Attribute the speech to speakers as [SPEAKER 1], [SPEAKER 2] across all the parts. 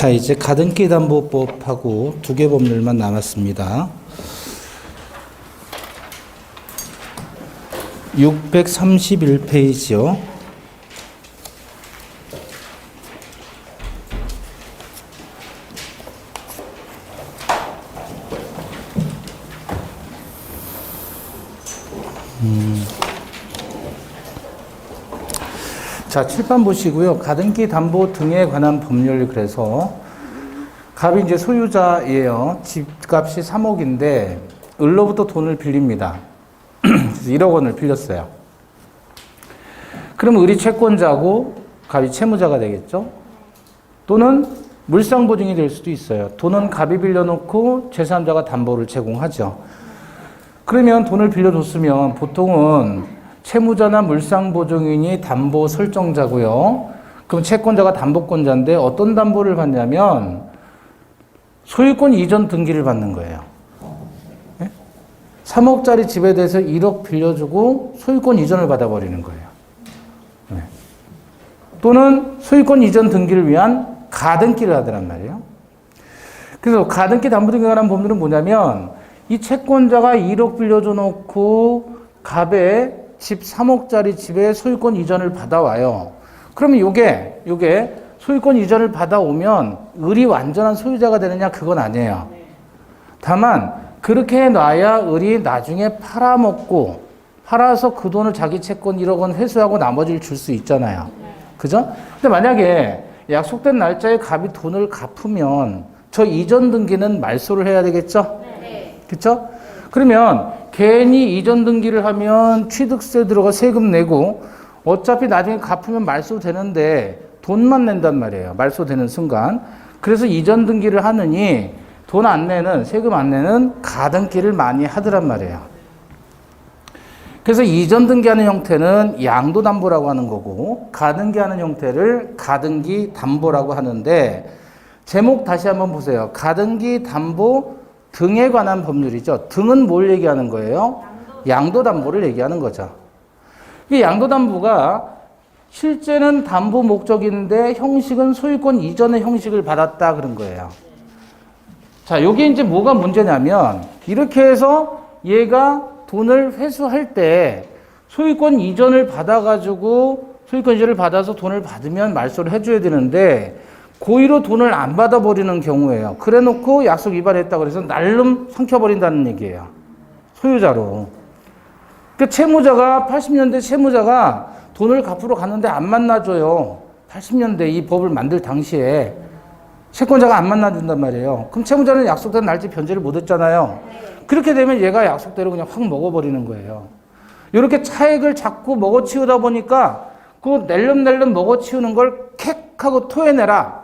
[SPEAKER 1] 자, 이제 가등기 담보법하고 두 개 법률만 남았습니다. 631페이지요. 자, 칠판 보시고요. 가등기 담보 등에 관한 법률, 그래서 갑이 이제 소유자예요. 집값이 3억인데 을로부터 돈을 빌립니다. 그래서 1억 원을 빌렸어요. 그럼 을이 채권자고 갑이 채무자가 되겠죠? 또는 물상보증이 될 수도 있어요. 돈은 갑이 빌려놓고 제3자가 담보를 제공하죠. 그러면 돈을 빌려줬으면 보통은 채무자나 물상보증인이 담보 설정자고요. 그럼 채권자가 담보권자인데 어떤 담보를 받냐면 소유권 이전 등기를 받는 거예요. 네? 3억짜리 집에 대해서 1억 빌려주고 소유권 이전을 받아버리는 거예요. 네. 또는 소유권 이전 등기를 위한 가등기를 하더란 말이에요. 그래서 가등기 담보 등기에 관한 법률은 뭐냐면 이 채권자가 1억 빌려줘 놓고 갑에 집 3억짜리 집에 소유권 이전을 받아와요. 그러면 요게 소유권 이전을 받아오면 을이 완전한 소유자가 되느냐? 그건 아니에요. 다만 그렇게 해놔야 을이 나중에 팔아서 그 돈을 자기 채권 1억 원 회수하고 나머지를 줄 수 있잖아요. 그죠? 근데 만약에 약속된 날짜에 갑이 돈을 갚으면 저 이전 등기는 말소를 해야 되겠죠? 그렇죠? 그러면 괜히 이전 등기를 하면 취득세 들어가 세금 내고 어차피 나중에 갚으면 말소되는데 돈만 낸단 말이에요. 말소되는 순간. 그래서 이전 등기를 하느니 돈 안 내는, 세금 안 내는 가등기를 많이 하더란 말이에요. 그래서 이전 등기하는 형태는 양도담보라고 하는 거고 가등기하는 형태를 가등기 담보라고 하는데 제목 다시 한번 보세요. 가등기 담보 등에 관한 법률이죠. 등은 뭘 얘기하는 거예요? 양도담보를 얘기하는 거죠. 이 양도담보가 실제는 담보 목적인데 형식은 소유권 이전의 형식을 받았다 그런 거예요. 자, 여기 이제 뭐가 문제냐면 이렇게 해서 얘가 돈을 회수할 때 소유권 이전을 받아서 돈을 받으면 말소를 해줘야 되는데 고의로 돈을 안 받아버리는 경우예요. 그래 놓고 약속 위반했다 그래서 날름 삼켜버린다는 얘기예요. 소유자로. 그 채무자가 80년대 채무자가 돈을 갚으러 갔는데 안 만나줘요. 80년대 이 법을 만들 당시에 채권자가 안 만나준단 말이에요. 그럼 채무자는 약속된 날짜 변제를 못 했잖아요. 그렇게 되면 얘가 약속대로 그냥 확 먹어버리는 거예요. 이렇게 차액을 자꾸 먹어치우다 보니까 그 낼름낼름 먹어치우는 걸 캑 하고 토해내라.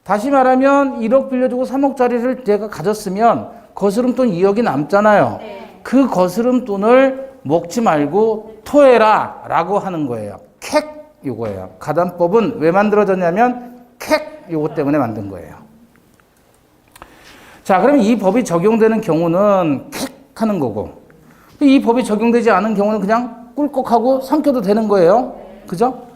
[SPEAKER 1] 다시 말하면 1억 빌려주고 3억짜리를 내가 가졌으면 거스름돈 2억이 남잖아요. 그 거스름돈을 먹지 말고 토해라 라고 하는 거예요. 캑 요거예요. 가담법은 왜 만들어졌냐면 캑 요거 때문에 만든 거예요. 자, 그럼 이 법이 적용되는 경우는 캑 하는 거고 이 법이 적용되지 않은 경우는 그냥 꿀꺽하고 삼켜도 되는 거예요. 그죠?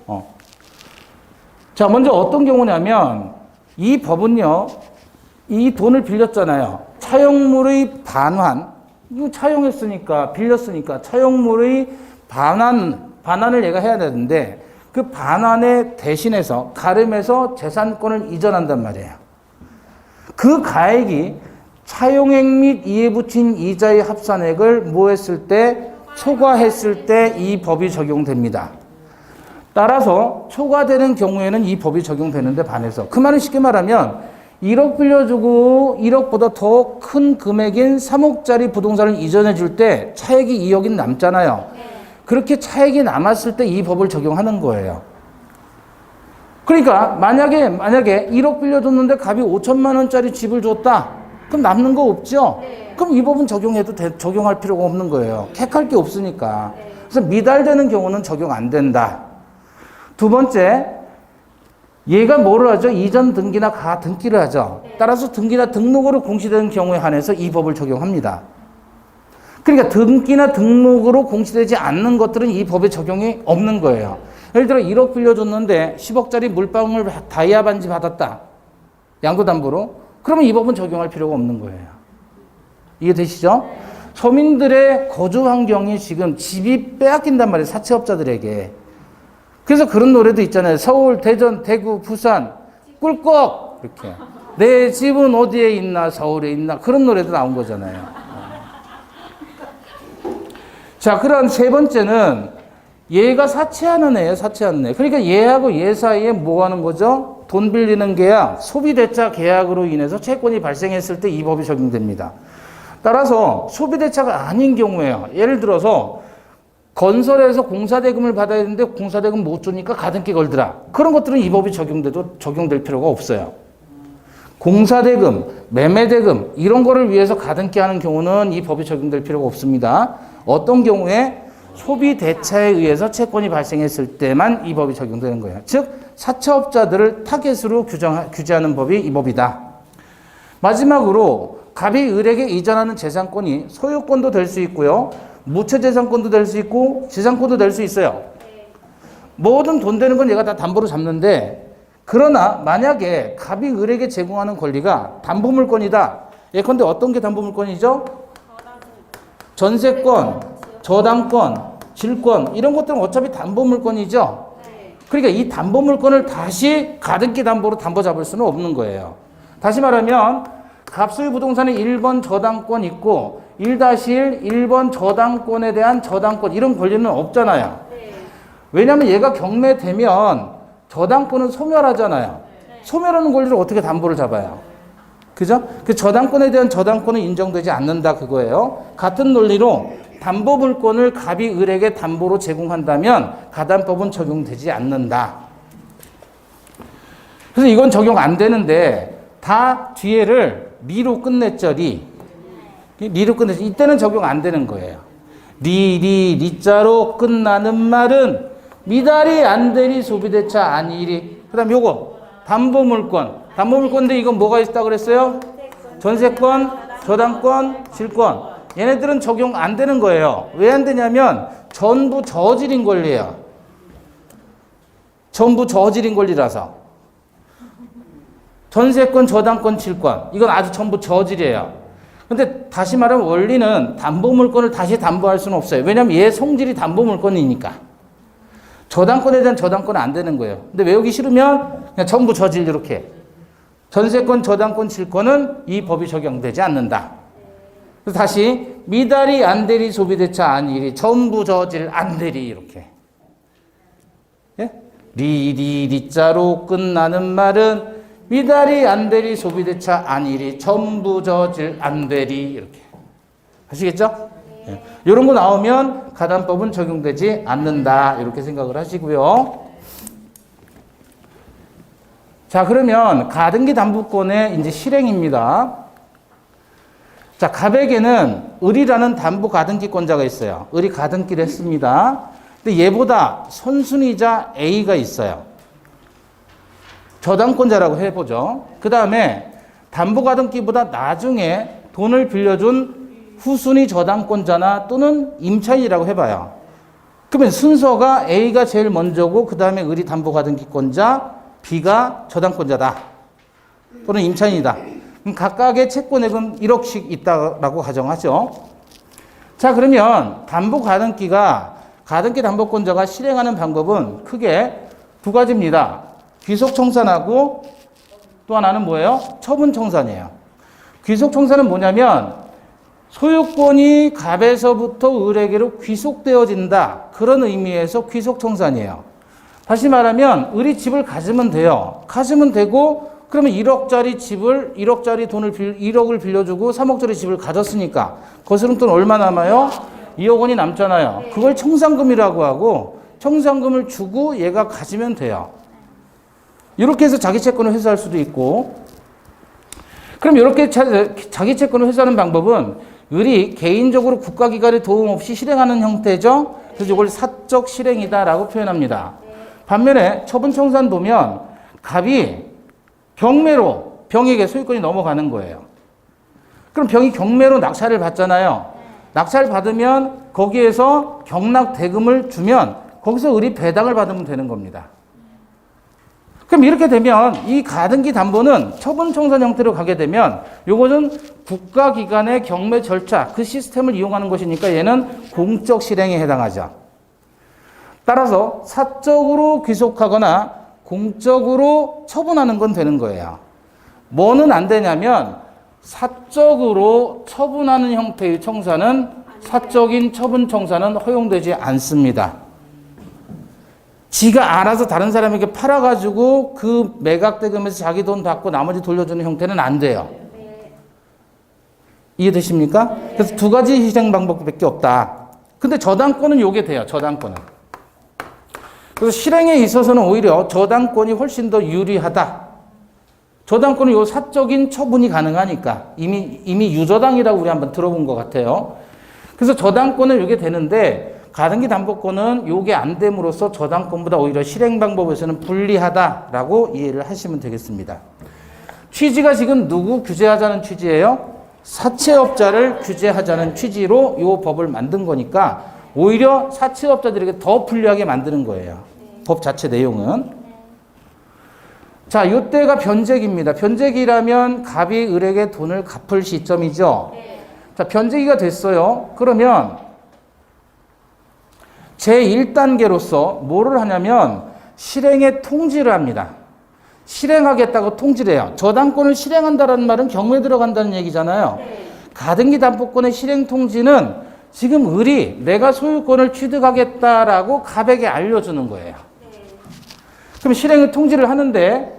[SPEAKER 1] 자, 먼저 어떤 경우냐면 이 법은요, 이 돈을 빌렸잖아요. 차용물의 반환, 차용했으니까, 빌렸으니까 차용물의 반환을 얘가 해야 되는데 그 반환에 대신해서, 가름해서 재산권을 이전한단 말이에요. 그 가액이 차용액 및 이에 붙인 이자의 합산액을 뭐 했을 때, 초과했을 때 이 법이 적용됩니다. 따라서 초과되는 경우에는 이 법이 적용되는데 반해서 그 말은 쉽게 말하면 1억 빌려주고 1억보다 더 큰 금액인 3억짜리 부동산을 이전해 줄 때 차액이 2억이 남잖아요. 그렇게 차액이 남았을 때 이 법을 적용하는 거예요. 그러니까 만약에 1억 빌려줬는데 갑이 5천만 원짜리 집을 줬다. 그럼 남는 거 없죠? 그럼 이 법은 적용할 필요가 없는 거예요. 객할 게 없으니까. 그래서 미달되는 경우는 적용 안 된다. 두 번째, 얘가 뭐를 하죠? 이전 등기나 가등기를 하죠. 따라서 등기나 등록으로 공시되는 경우에 한해서 이 법을 적용합니다. 그러니까 등기나 등록으로 공시되지 않는 것들은 이 법에 적용이 없는 거예요. 예를 들어 1억 빌려줬는데 10억짜리 물방울 다이아 반지 받았다. 양도담보로. 그러면 이 법은 적용할 필요가 없는 거예요. 이해되시죠? 서민들의 거주 환경이 지금 집이 빼앗긴단 말이에요. 사채업자들에게. 그래서 그런 노래도 있잖아요. 서울, 대전, 대구, 부산, 꿀꺽 이렇게. 내 집은 어디에 있나 서울에 있나 그런 노래도 나온 거잖아요. 자, 그런 세 번째는 얘가 사채하는 애예요. 사채하는 애. 그러니까 얘하고 얘 사이에 뭐 하는 거죠? 돈 빌리는 계약, 소비대차 계약으로 인해서 채권이 발생했을 때 이 법이 적용됩니다. 따라서 소비대차가 아닌 경우에요. 예를 들어서 건설에서 공사대금을 받아야 되는데 공사대금 못 주니까 가등기 걸더라. 그런 것들은 이 법이 적용될 필요가 없어요. 공사대금, 매매대금 이런 거를 위해서 가등기 하는 경우는 이 법이 적용될 필요가 없습니다. 어떤 경우에 소비대차에 의해서 채권이 발생했을 때만 이 법이 적용되는 거예요. 즉 사채업자들을 타겟으로 규제하는 법이 이 법이다. 마지막으로 갑이 을에게 이전하는 재산권이 소유권도 될 수 있고요. 무채재산권도 될 수 있고 재산권도 될 수 있어요. 뭐든 돈 되는 건 얘가 다 담보로 잡는데 그러나 만약에 갑이 을에게 제공하는 권리가 담보물권이다. 예컨대 어떤 게 담보물권이죠? 전세권, 저당권, 질권 이런 것들은 어차피 담보물권이죠. 그러니까 이 담보물권을 다시 가등기 담보로 담보 잡을 수는 없는 거예요. 다시 말하면 갑소유 부동산에 1번 저당권 있고 1-1 1번 저당권에 대한 저당권 이런 권리는 없잖아요. 왜냐하면 얘가 경매되면 저당권은 소멸하잖아요. 소멸하는 권리를 어떻게 담보를 잡아요? 그죠? 그 저당권에 대한 저당권은 인정되지 않는다 그거예요. 같은 논리로 담보물권을 갑이 을에게 담보로 제공한다면 가담법은 적용되지 않는다. 그래서 이건 적용 안 되는데 다 뒤에를 리로 끝냈죠. 리로 끝냈죠. 이때는 적용 안 되는 거예요. 리자로 끝나는 말은 미달이 안 되리 소비대차 아니리. 그 다음 요거 담보물권. 담보물권인데 이건 뭐가 있다고 그랬어요? 전세권, 저당권, 질권. 얘네들은 적용 안 되는 거예요. 왜 안 되냐면 전부 저질인 권리예요. 전부 저질인 권리라서. 전세권, 저당권, 질권. 이건 아주 전부 저질이에요. 근데 다시 말하면 원리는 담보물권을 다시 담보할 수는 없어요. 왜냐면 얘 성질이 담보물권이니까. 저당권에 대한 저당권은 안 되는 거예요. 근데 외우기 싫으면 그냥 전부 저질 이렇게. 전세권, 저당권, 질권은 이 법이 적용되지 않는다. 그래서 다시 미달이 안 되리 소비대차 아니리 전부 저질 안 되리 이렇게. 예? 리자로 끝나는 말은 미달이 안 되리 소비대차 아니리 전부 저질 안 되리 이렇게. 아시겠죠? 예. 이런 거 나오면 가담법은 적용되지 않는다 이렇게 생각을 하시고요. 자, 그러면 가등기 담보권의 이제 실행입니다. 자, 갑에게는 을이라는 담보 가등기권자가 있어요. 을이 가등기를 했습니다. 근데 얘보다 선순위자 A가 있어요. 저당권자라고 해보죠. 그 다음에 담보 가등기보다 나중에 돈을 빌려준 후순위 저당권자나 또는 임차인이라고 해봐요. 그러면 순서가 A가 제일 먼저고 그 다음에 을이 담보 가등기권자, B가 저당권자다. 또는 임차인이다. 그럼 각각의 채권액은 1억씩 있다라고 가정하죠. 자, 그러면 담보 가등기가 가등기 담보권자가 실행하는 방법은 크게 두 가지입니다. 귀속청산하고 또 하나는 뭐예요? 처분청산이에요. 귀속청산은 뭐냐면 소유권이 갑에서부터 을에게로 귀속되어진다. 그런 의미에서 귀속청산이에요. 다시 말하면 을이 집을 가지면 돼요. 가지면 되고 그러면 1억짜리 집을 1억짜리 돈을 1억을 빌려주고 3억짜리 집을 가졌으니까 거스름 돈 얼마 남아요? 2억 원이 남잖아요. 그걸 청산금이라고 하고 청산금을 주고 얘가 가지면 돼요. 이렇게 해서 자기 채권을 회수할 수도 있고 그럼 이렇게 자기 채권을 회수하는 방법은 을이 개인적으로 국가기관의 도움 없이 실행하는 형태죠. 그래서 이걸 사적 실행이다라고 표현합니다. 반면에 처분청산 보면 갑이 경매로 병에게 소유권이 넘어가는 거예요. 그럼 병이 경매로 낙찰을 받잖아요. 낙찰 받으면 거기에서 경락 대금을 주면 거기서 을이 배당을 받으면 되는 겁니다. 그럼 이렇게 되면 이 가등기 담보는 처분 청산 형태로 가게 되면 요거는 국가기관의 경매 절차 그 시스템을 이용하는 것이니까 얘는 공적 실행에 해당하죠. 따라서 사적으로 귀속하거나 공적으로 처분하는 건 되는 거예요. 뭐는 안 되냐면 사적으로 처분하는 형태의 청사는 사적인 처분 청사는 허용되지 않습니다. 지가 알아서 다른 사람에게 팔아가지고 그 매각대금에서 자기 돈 받고 나머지 돌려주는 형태는 안 돼요. 이해되십니까? 그래서 두 가지 희생 방법밖에 없다. 근데 저당권은 요게 돼요. 저당권은. 그래서 실행에 있어서는 오히려 저당권이 훨씬 더 유리하다. 저당권은 요 사적인 처분이 가능하니까 이미 유저당이라고 우리 한번 들어본 것 같아요. 그래서 저당권은 요게 되는데 가등기 담보권은 요게 안 됨으로써 저당권보다 오히려 실행 방법에서는 불리하다라고 이해를 하시면 되겠습니다. 취지가 지금 누구 규제하자는 취지예요? 사채업자를 규제하자는 취지로 요 법을 만든 거니까 오히려 사채업자들에게 더 불리하게 만드는 거예요. 법 자체 내용은. 자, 요때가 변제기입니다. 변제기라면 갑이 을에게 돈을 갚을 시점이죠. 자, 변제기가 됐어요. 그러면 제1단계로서 뭐를 하냐면 실행에 통지를 합니다. 실행하겠다고 통지를 해요. 저당권을 실행한다는 말은 경매에 들어간다는 얘기잖아요. 가등기 담보권의 실행 통지는 지금 을이 내가 소유권을 취득하겠다라고 갑에게 알려주는 거예요. 그럼 실행을 통지를 하는데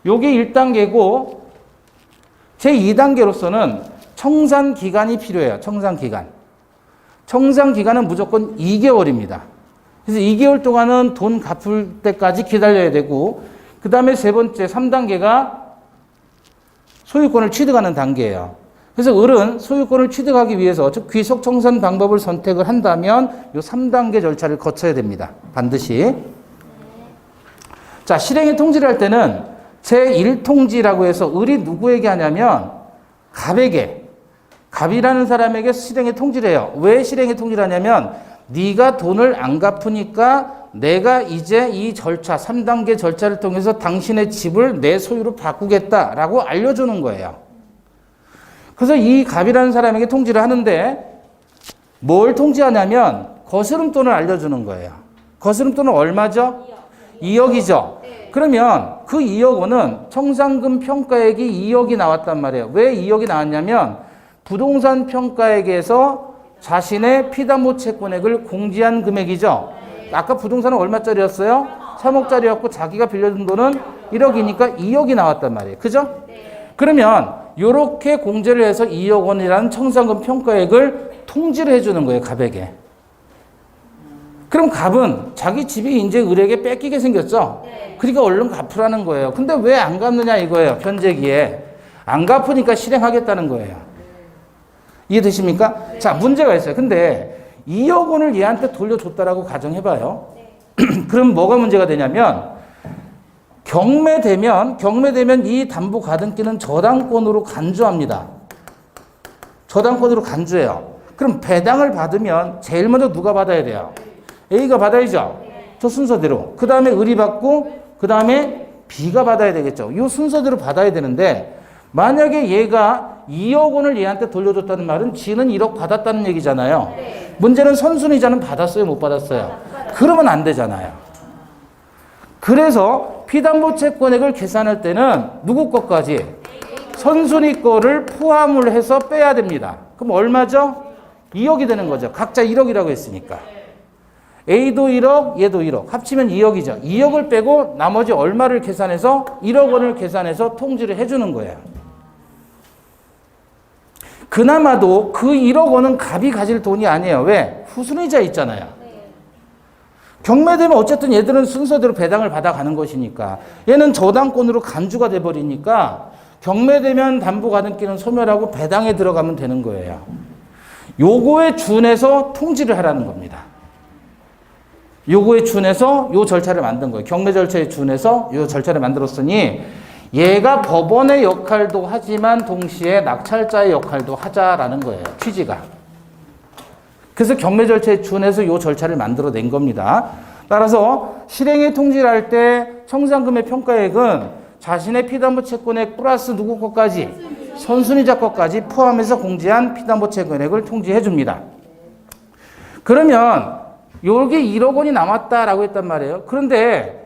[SPEAKER 1] 요게 1단계고 제2단계로서는 청산기간이 필요해요. 청산기간. 청산기간은 무조건 2개월입니다. 그래서 2개월 동안은 돈 갚을 때까지 기다려야 되고 그 다음에 세 번째 3단계가 소유권을 취득하는 단계예요. 그래서 을은 소유권을 취득하기 위해서 즉 귀속 청산 방법을 선택을 한다면 요 3단계 절차를 거쳐야 됩니다. 반드시. 자, 실행에 통지를 할 때는 제1통지라고 해서 을이 누구에게 하냐면 갑에게, 갑이라는 사람에게 실행에 통지를 해요. 왜 실행에 통지를 하냐면 네가 돈을 안 갚으니까 내가 이제 이 절차, 3단계 절차를 통해서 당신의 집을 내 소유로 바꾸겠다라고 알려주는 거예요. 그래서 이 갑이라는 사람에게 통지를 하는데 뭘 통지하냐면 거스름돈을 알려주는 거예요. 거스름돈은 얼마죠? 2억이죠. 그러면 그 2억 원은 청산금 평가액이 2억이 나왔단 말이에요. 왜 2억이 나왔냐면 부동산 평가액에서 자신의 피담보 채권액을 공제한 금액이죠. 아까 부동산은 얼마짜리였어요? 3억짜리였고 자기가 빌려준 돈은 1억이니까 2억이 나왔단 말이에요. 그죠? 그러면 이렇게 공제를 해서 2억 원이라는 청산금 평가액을 통지를 해주는 거예요. 갑에게. 그럼 갑은 자기 집이 이제 을에게 뺏기게 생겼죠? 그러니까 얼른 갚으라는 거예요. 근데 왜 안 갚느냐 이거예요. 변제기에. 안 갚으니까 실행하겠다는 거예요. 이해되십니까? 자, 문제가 있어요. 근데 2억 원을 얘한테 돌려줬다라고 가정해봐요. 그럼 뭐가 문제가 되냐면 경매되면 이 담보 가등기는 저당권으로 간주합니다. 저당권으로 간주해요. 그럼 배당을 받으면 제일 먼저 누가 받아야 돼요? A가 받아야죠. 저 순서대로. 그 다음에 을이 받고 그 다음에 B가 받아야 되겠죠. 이 순서대로 받아야 되는데 만약에 얘가 2억 원을 얘한테 돌려줬다는 말은 지는 1억 받았다는 얘기잖아요. 문제는 선순위자는 받았어요, 못 받았어요? 그러면 안 되잖아요. 그래서 피담보 채권액을 계산할 때는 누구 것까지? 선순위 거를 포함을 해서 빼야 됩니다. 그럼 얼마죠? 2억이 되는 거죠. 각자 1억이라고 했으니까. A도 1억, 얘도 1억. 합치면 2억이죠. 2억을 빼고 나머지 얼마를 계산해서 1억 원을 계산해서 통지를 해주는 거예요. 그나마도 그 1억 원은 갑이 가질 돈이 아니에요. 왜? 후순위자 있잖아요. 경매되면 어쨌든 얘들은 순서대로 배당을 받아가는 것이니까 얘는 저당권으로 간주가 돼버리니까 경매되면 담보가등기는 소멸하고 배당에 들어가면 되는 거예요. 요거에 준해서 통지를 하라는 겁니다. 요거에 준해서 요 절차를 만든 거예요. 경매 절차에 준해서 요 절차를 만들었으니 얘가 법원의 역할도 하지만 동시에 낙찰자의 역할도 하자라는 거예요. 취지가. 그래서 경매 절차에 준해서 요 절차를 만들어낸 겁니다. 따라서 실행에 통지를 할 때 청산금의 평가액은 자신의 피담보 채권액 플러스 누구 것까지? 선순위자 것까지 포함해서 공제한 피담보 채권액을 통지해 줍니다. 그러면 여기 1억 원이 남았다라고 했단 말이에요. 그런데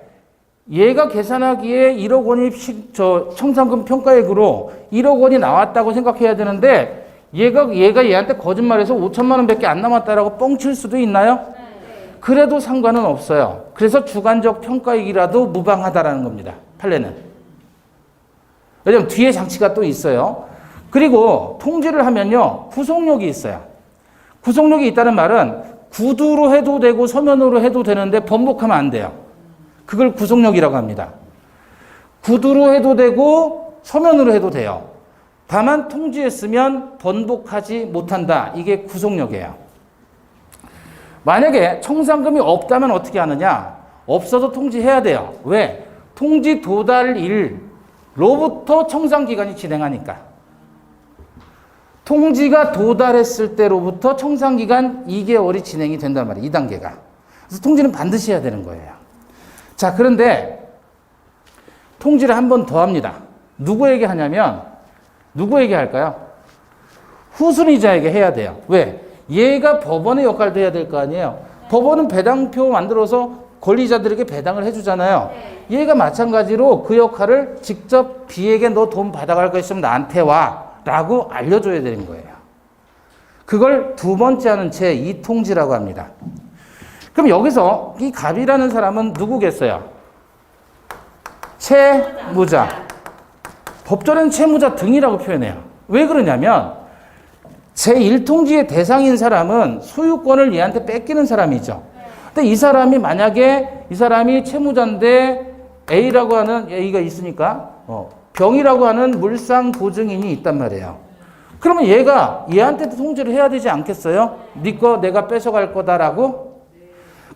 [SPEAKER 1] 얘가 계산하기에 1억 원이 청산금 평가액으로 1억 원이 나왔다고 생각해야 되는데 얘가 얘한테 거짓말해서 5천만 원밖에 안 남았다라고 뻥칠 수도 있나요? 그래도 상관은 없어요. 그래서 주관적 평가액이라도 무방하다라는 겁니다. 판례는. 왜냐면 뒤에 장치가 또 있어요. 그리고 통지를 하면요. 구속력이 있어요. 구속력이 있다는 말은 구두로 해도 되고 서면으로 해도 되는데 번복하면 안 돼요. 그걸 구속력이라고 합니다. 구두로 해도 되고 서면으로 해도 돼요. 다만 통지했으면 번복하지 못한다. 이게 구속력이에요. 만약에 청산금이 없다면 어떻게 하느냐? 없어도 통지해야 돼요. 왜? 통지 도달일로부터 청산기간이 진행하니까. 통지가 도달했을 때로부터 청산기간 2개월이 진행이 된단 말이에요. 2단계가. 그래서 통지는 반드시 해야 되는 거예요. 자, 그런데 통지를 한 번 더 합니다. 누구에게 하냐면 누구에게 할까요? 후순위자에게 해야 돼요. 왜? 얘가 법원의 역할도 해야 될 거 아니에요. 법원은 배당표 만들어서 권리자들에게 배당을 해주잖아요. 얘가 마찬가지로 그 역할을 직접 B에게 너 돈 받아갈 거 있으면 나한테 와 라고 알려줘야 되는 거예요. 그걸 두 번째 하는 채 이통지라고 합니다. 그럼 여기서 이 갑이라는 사람은 누구겠어요? 채무자. 법조는 채무자 등이라고 표현해요. 왜 그러냐면 제1통지의 대상인 사람은 소유권을 얘한테 뺏기는 사람이죠. 근데 이 사람이 만약에 이 사람이 채무자인데 A라고 하는 A가 있으니까 병이라고 하는 물상 보증인이 있단 말이에요. 그러면 얘한테도 통지를 해야 되지 않겠어요? 네 거 내가 뺏어갈 거다라고?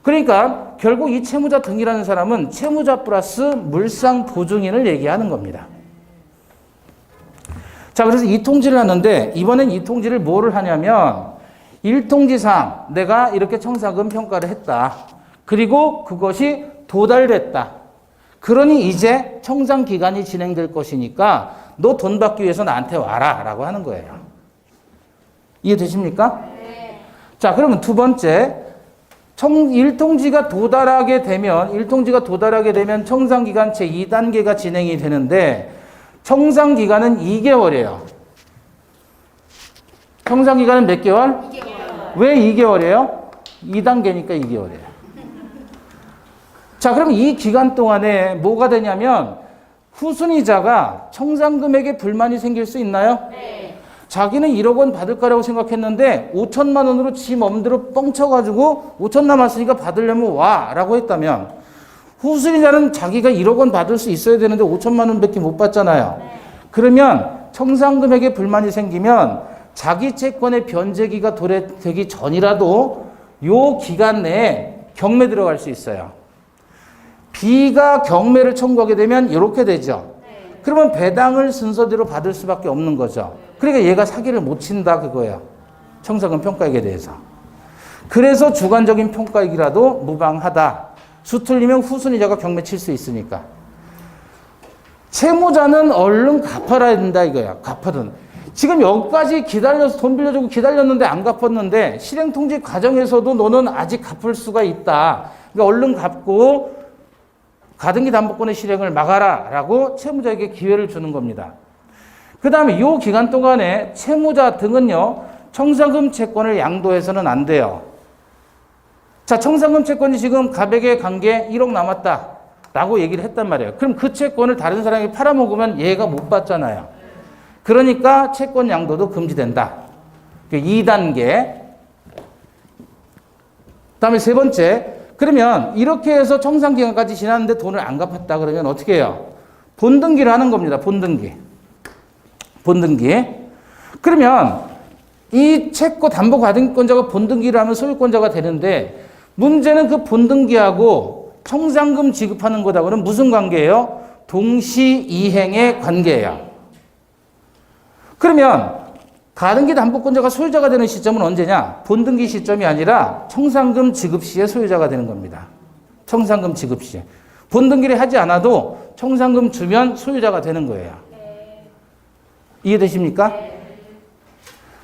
[SPEAKER 1] 그러니까 결국 이 채무자 등이라는 사람은 채무자 플러스 물상 보증인을 얘기하는 겁니다. 자, 그래서 이 통지를 하는데 이번엔 이 통지를 뭐를 하냐면 1통지상 내가 이렇게 청산금 평가를 했다. 그리고 그것이 도달됐다. 그러니 이제 청산기간이 진행될 것이니까 너 돈 받기 위해서 나한테 와라 라고 하는 거예요. 이해되십니까? 네. 자, 그러면 두 번째 1통지가 도달하게 되면 청산기간 제2단계가 진행이 되는데 청산기간은 2개월이에요. 청산기간은 몇 개월? 2개월. 왜 2개월이에요? 2단계니까 2개월이에요. 자, 그럼 이 기간 동안에 뭐가 되냐면 후순위자가 청산금액에 불만이 생길 수 있나요? 네. 자기는 1억 원 받을 거라고 생각했는데 5천만 원으로 지 맘대로 뻥쳐가지고 5천 남았으니까 받으려면 와 라고 했다면 후순위자는 자기가 1억 원 받을 수 있어야 되는데 5천만 원밖에 못 받잖아요. 네. 그러면 청산금액에 불만이 생기면 자기 채권의 변제기가 도래되기 전이라도 요 기간 내에 경매 들어갈 수 있어요. B가 경매를 청구하게 되면 이렇게 되죠. 네. 그러면 배당을 순서대로 받을 수밖에 없는 거죠. 그러니까 얘가 사기를 못 친다 그거예요. 청산금 평가액에 대해서. 그래서 주관적인 평가액이라도 무방하다. 수 틀리면 후순위자가 경매 칠 수 있으니까. 채무자는 얼른 갚아야 된다 이거야. 갚아든. 지금 여기까지 기다려서 돈 빌려주고 기다렸는데 안 갚았는데 실행통지 과정에서도 너는 아직 갚을 수가 있다. 그러니까 얼른 갚고 가등기 담보권의 실행을 막아라 라고 채무자에게 기회를 주는 겁니다. 그 다음에 이 기간 동안에 채무자 등은요 청산금 채권을 양도해서는 안 돼요. 자, 청산금 채권이 지금 갑에게 간 게 1억 남았다 라고 얘기를 했단 말이에요. 그럼 그 채권을 다른 사람이 팔아먹으면 얘가 못 받잖아요. 그러니까 채권 양도도 금지된다. 2단계. 그 다음에 세 번째, 그러면 이렇게 해서 청산기간까지 지났는데 돈을 안 갚았다 그러면 어떻게 해요? 본등기를 하는 겁니다. 본등기. 그러면 이 채권 담보 가등기권자가 본등기를 하면 소유권자가 되는데 문제는 그 본등기하고 청산금 지급하는 거다고는 무슨 관계예요? 동시이행의 관계예요. 그러면 가등기 담보권자가 소유자가 되는 시점은 언제냐? 본등기 시점이 아니라 청산금 지급 시에 소유자가 되는 겁니다. 청산금 지급 시에. 본등기를 하지 않아도 청산금 주면 소유자가 되는 거예요. 이해되십니까?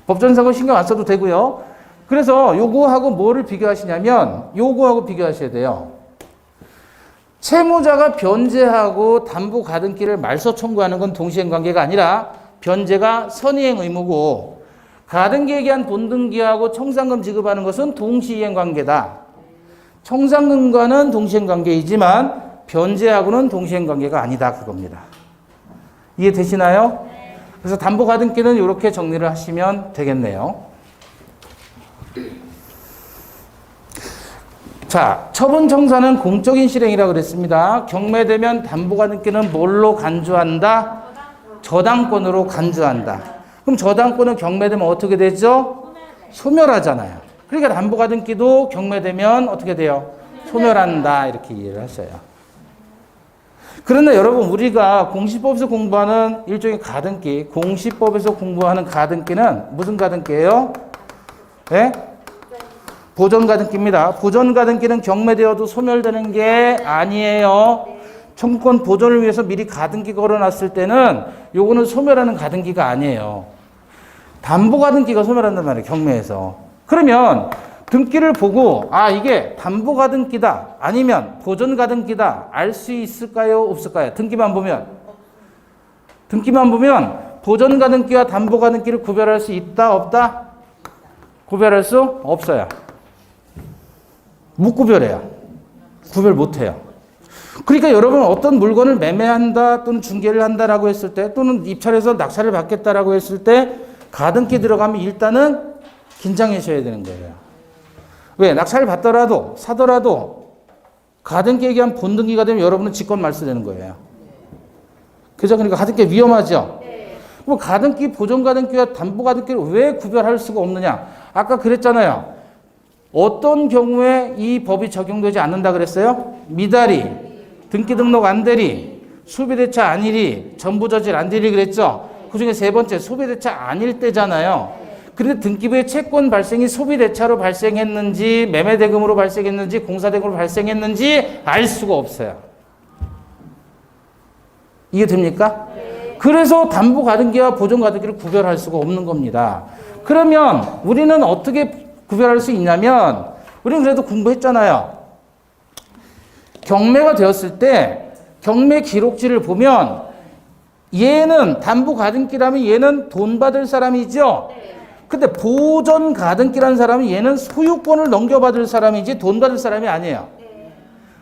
[SPEAKER 1] 법전사고 신경 안 써도 되고요. 그래서 요거하고 뭐를 비교하시냐면 요거하고 비교하셔야 돼요. 채무자가 변제하고 담보 가등기를 말소 청구하는 건 동시행 관계가 아니라 변제가 선의행 의무고 가등기에 기한 본등기하고 청산금 지급하는 것은 동시행 관계다. 청산금과는 동시행 관계이지만 변제하고는 동시행 관계가 아니다 그겁니다. 이해되시나요? 그래서 담보 가등기는 이렇게 정리를 하시면 되겠네요. 자, 처분 청사는 공적인 실행이라고 그랬습니다. 경매되면 담보 가등기는 뭘로 간주한다? 저당권으로 간주한다. 그럼 저당권은 경매되면 어떻게 되죠? 소멸하잖아요. 그러니까 담보 가등기도 경매되면 어떻게 돼요? 소멸한다 이렇게 이해를 하셔요. 그런데 여러분 우리가 공시법에서 공부하는 일종의 가등기, 공시법에서 공부하는 가등기는 무슨 가등기예요? 네? 보존가등기입니다. 보존가등기는 경매되어도 소멸되는 게 아니에요. 청구권 보존을 위해서 미리 가등기 걸어놨을 때는 요거는 소멸하는 가등기가 아니에요. 담보가등기가 소멸한단 말이에요. 경매에서. 그러면 등기를 보고 아 이게 담보가등기다 아니면 보존가등기다 알 수 있을까요? 없을까요? 등기만 보면 보존가등기와 담보가등기를 구별할 수 있다 없다? 구별할 수 없어요. 못 구별해요. 구별 못해요. 그러니까 여러분 어떤 물건을 매매한다 또는 중개를 한다라고 했을 때 또는 입찰해서 낙찰을 받겠다라고 했을 때 가등기 들어가면 일단은 긴장하셔야 되는 거예요. 왜? 낙찰을 받더라도 사더라도 가등기에 의한 본등기가 되면 여러분은 직권 말소되는 거예요. 그죠? 그러니까 가등기 위험하죠? 그럼 가등기, 보존가등기와 담보가등기를 왜 구별할 수가 없느냐? 아까 그랬잖아요. 어떤 경우에 이 법이 적용되지 않는다 그랬어요? 미달이, 등기 등록 안 되리, 소비대차 아니리, 전부저질 안 되리 그랬죠? 그 중에 세 번째 소비대차 아닐 때잖아요. 그런데 등기부의 채권 발생이 소비대차로 발생했는지 매매대금으로 발생했는지 공사대금으로 발생했는지 알 수가 없어요. 이해됩니까? 그래서 담보가등기와 보존가등기를 구별할 수가 없는 겁니다. 그러면 우리는 어떻게 구별할 수 있냐면 우리는 그래도 공부했잖아요. 경매가 되었을 때 경매 기록지를 보면 얘는 담보가등기라면 얘는 돈 받을 사람이죠. 근데 보존가등기라는 사람은 얘는 소유권을 넘겨받을 사람이지 돈 받을 사람이 아니에요.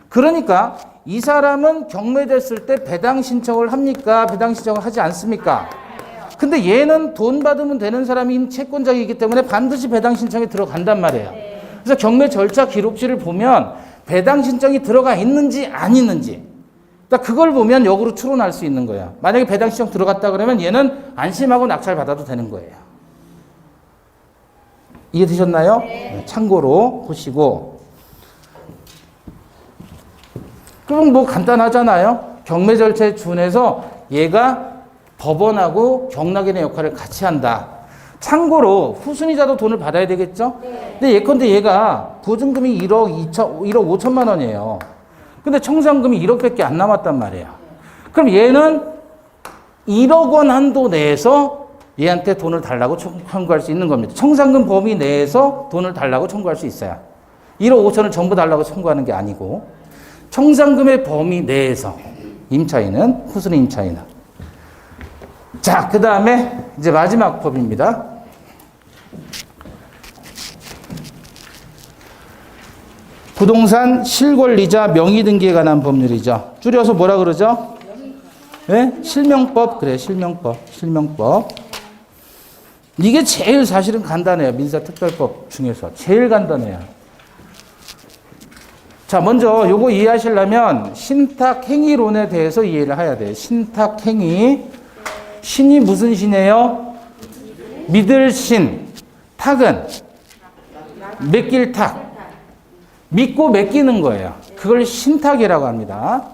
[SPEAKER 1] 그러니까 이 사람은 경매됐을 때 배당 신청을 합니까? 배당 신청을 하지 않습니까? 근데 얘는 돈 받으면 되는 사람인 채권자이기 때문에 반드시 배당 신청이 들어간단 말이에요. 그래서 경매 절차 기록지를 보면 배당 신청이 들어가 있는지 안 있는지 그러니까 그걸 보면 역으로 추론할 수 있는 거예요. 만약에 배당 신청 들어갔다 그러면 얘는 안심하고 낙찰 받아도 되는 거예요. 이해되셨나요? 네. 참고로 보시고 그럼 뭐 간단하잖아요. 경매 절차에 준해서 얘가 법원하고 경락인의 역할을 같이 한다. 참고로 후순위자도 돈을 받아야 되겠죠? 근데 예컨대 얘가 보증금이 1억 5천만 원이에요. 근데 청산금이 1억밖에 안 남았단 말이에요. 그럼 얘는 1억 원 한도 내에서 얘한테 돈을 달라고 청구할 수 있는 겁니다. 청산금 범위 내에서 돈을 달라고 청구할 수 있어요. 1억 5천을 전부 달라고 청구하는 게 아니고 청산금의 범위 내에서 임차인은 후순위 임차인은 자, 그 다음에 이제 마지막 법입니다. 부동산 실권리자 명의등기에 관한 법률이죠. 줄여서 뭐라 그러죠? 네? 실명법. 그래, 실명법. 이게 제일 사실은 간단해요. 민사특별법 중에서. 제일 간단해요. 자, 먼저 요거 이해하시려면 신탁행위론에 대해서 이해를 해야 돼요. 신탁행위. 신이 무슨 신이에요? 믿을 신. 탁은 맡길 탁. 믿고 맡기는 거예요. 그걸 신탁이라고 합니다.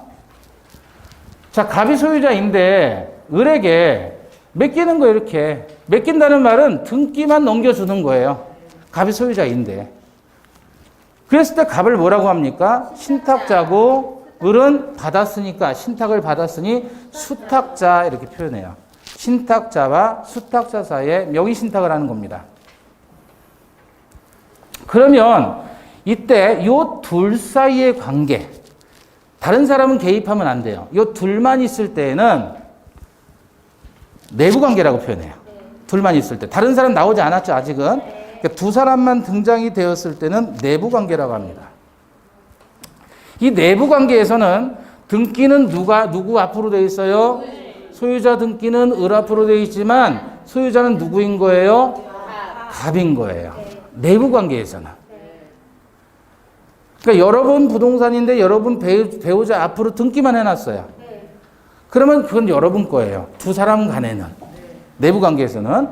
[SPEAKER 1] 자, 갑이 소유자인데 을에게 맡기는 거예요. 이렇게. 맡긴다는 말은 등기만 넘겨주는 거예요. 갑이 소유자인데. 그랬을 때 갑을 뭐라고 합니까? 신탁자고 을은 받았으니까 신탁을 받았으니 수탁자 이렇게 표현해요. 신탁자와 수탁자 사이에 명의신탁을 하는 겁니다. 그러면 이때 이 둘 사이의 관계, 다른 사람은 개입하면 안 돼요. 이 둘만 있을 때에는 내부 관계라고 표현해요. 둘만 있을 때. 다른 사람 나오지 않았죠, 아직은. 그러니까 두 사람만 등장이 되었을 때는 내부 관계라고 합니다. 이 내부 관계에서는 등기는 누구 앞으로 되어 있어요? 소유자 등기는 을 앞으로 되어 있지만 소유자는 누구인 거예요? 갑인 거예요. 내부 관계에서는. 그러니까 여러분 부동산인데 여러분 배우자 앞으로 등기만 해놨어요. 그러면 그건 여러분 거예요. 두 사람 간에는. 내부 관계에서는.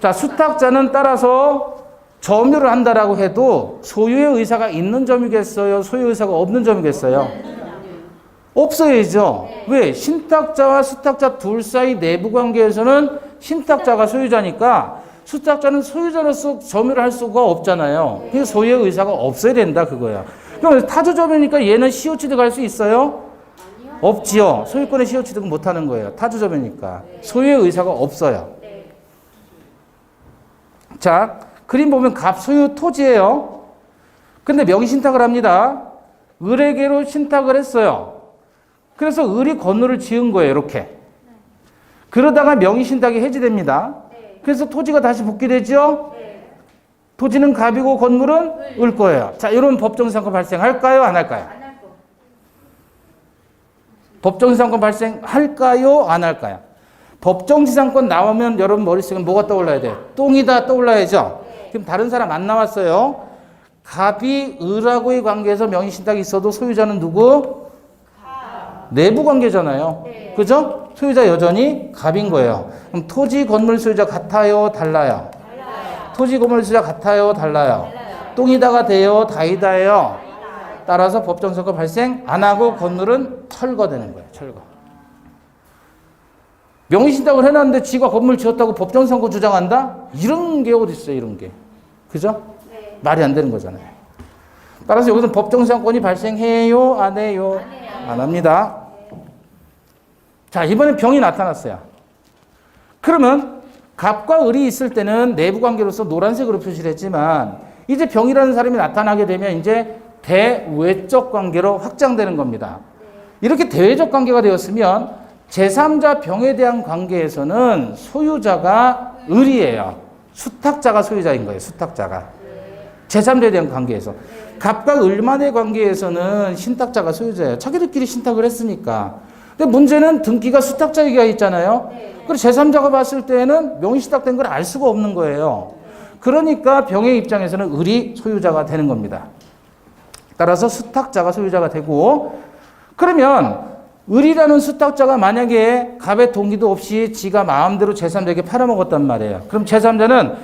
[SPEAKER 1] 자, 수탁자는 따라서 점유를 한다라고 해도 소유의 의사가 있는 점이겠어요? 소유의 의사가 없는 점이겠어요? 없어야죠. 왜? 신탁자와 수탁자 둘 사이 내부 관계에서는 신탁자가 소유자니까 수탁자는 소유자로서 점유를 할 수가 없잖아요. 그래서 소유의 의사가 없어야 된다 그거야. 그럼 타주점이니까 얘는 시효취득 할 수 있어요? 없지요. 소유권의 시효취득은 못하는 거예요. 타주점이니까. 소유의 의사가 없어요. 자, 그림 보면 갑 소유 토지예요. 근데 명의신탁을 합니다. 을에게로 신탁을 했어요. 그래서 을이 건물을 지은 거예요. 이렇게. 그러다가 명의신탁이 해지됩니다. 그래서 토지가 다시 복귀되죠? 토지는 갑이고 건물은 을 거예요. 자, 이런 법정지상권 발생할까요? 안 할까요? 법정지상권 발생할까요? 안 할까요? 법정지상권 나오면 여러분 머릿속에 뭐가 떠올라야 돼요? 똥이다 떠올라야죠? 그럼 다른 사람 안 나왔어요. 갑이 을하고의 관계에서 명의신탁이 있어도 소유자는 누구? 내부 관계잖아요. 그죠? 소유자 여전히 갑인 거예요. 그럼 토지 건물 소유자 같아요? 달라요? 토지 건물 소유자 같아요? 달라요? 똥이다가 돼요? 다이다예요? 따라서 법정지상권 발생 안 하고 건물은 철거되는 거예요. 철거. 명의신탁을 해놨는데 지가 건물 지었다고 법정지상권 주장한다? 이런 게 어디 있어요? 이런 게. 그죠? 말이 안 되는 거잖아요. 따라서 여기서 법정지상권이 발생해요? 안 해요? 안 합니다. 자, 이번에 병이 나타났어요. 그러면 갑과 을이 있을 때는 내부 관계로서 노란색으로 표시를 했지만 이제 병이라는 사람이 나타나게 되면 이제 대외적 관계로 확장되는 겁니다. 이렇게 대외적 관계가 되었으면 제3자 병에 대한 관계에서는 소유자가 을이에요. 수탁자가 소유자인 거예요. 수탁자가. 제3자에 대한 관계에서. 갑과 을만의 관계에서는 신탁자가 소유자예요. 자기들끼리 신탁을 했으니까. 근데 문제는 등기가 수탁자 얘기가 있잖아요. 그래서 제3자가 봤을 때는 명의신탁된 걸 알 수가 없는 거예요. 그러니까 병의 입장에서는 을이 소유자가 되는 겁니다. 따라서 수탁자가 소유자가 되고, 그러면 을이라는 수탁자가 만약에 갑의 동기도 없이 지가 마음대로 제3자에게 팔아먹었단 말이에요. 그럼 제3자는